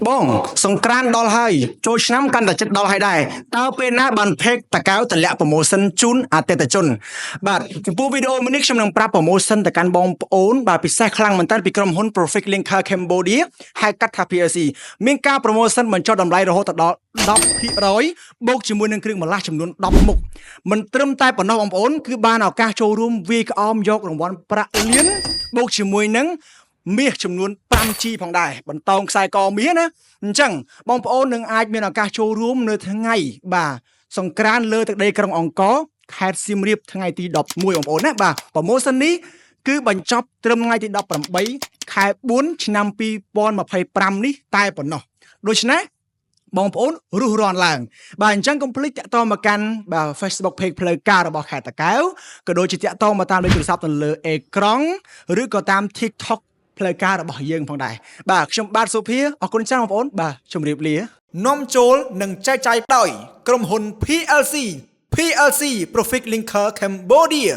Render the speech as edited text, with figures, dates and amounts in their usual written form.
បងសង្ក្រានដល់ហើយចូលឆ្នាំកាន់តែជិតដល់ហើយដែរតើពេលណាបានផេកតកៅតម្លាក់ promotion ជូនអតិថិជនបាទចំពោះវីដេអូមួយនេះខ្ញុំនឹងប្រាប់ promotion ទៅកាន់បងប្អូនបាទពិសេសខ្លាំងមែនតើពីក្រុមហ៊ុន Profit Linker Cambodia ហៅកាត់ថា PLC មានការ promotion បញ្ចុះតម្លៃរហូតដល់10%បូកជាមួយនឹងគ្រឿងបន្លាស់ចំនួន10មុខមិនត្រឹមតែប៉ុណ្ណោះបងប្អូនគឺបានឱកាសចូលរួមវាយក្អមយករង្វាន់ប្រាក់លានបូកជាមួយនឹងមាសចំនួន 5G ផងដែរបន្តោងខ្សែកមាសណាអញ្ចឹងបងប្អូននឹងអាចមានឱកាសចូលរួមនៅថ្ងៃបាទសង្ក្រានលើទឹកដីក្រុងអង្គរខេត្តសៀមរាបថ្ងៃទី11បងប្អូនណាបាទ promotion នេះគឺបញ្ចប់ត្រឹមថ្ងៃទី18ខែ4ឆ្នាំ2025នេះតែប៉ុណ្ណោះដូច្នេះបងប្អូនរុះរាន់ឡើងបាទអញ្ចឹងកុំភ្លេចតាក់ទងមកកាន់បាទ Facebook Page ផ្លូវការរបស់ខេត្តតាកែវក៏ដូចជាតាក់ទងមកតាមលេខទូរស័ព្ទនៅលើអេក្រង់ឬក៏តាម TikTok ផ្លូវការរបស់យើងផងដែរបាទខ្ញុំបាទសុភាអរគុណច្រើនបងប្អូនបាទជម្រាបលានាំចូលនិងចែកចាយដោយក្រុមហ៊ុន PLC Profit Linker Cambodia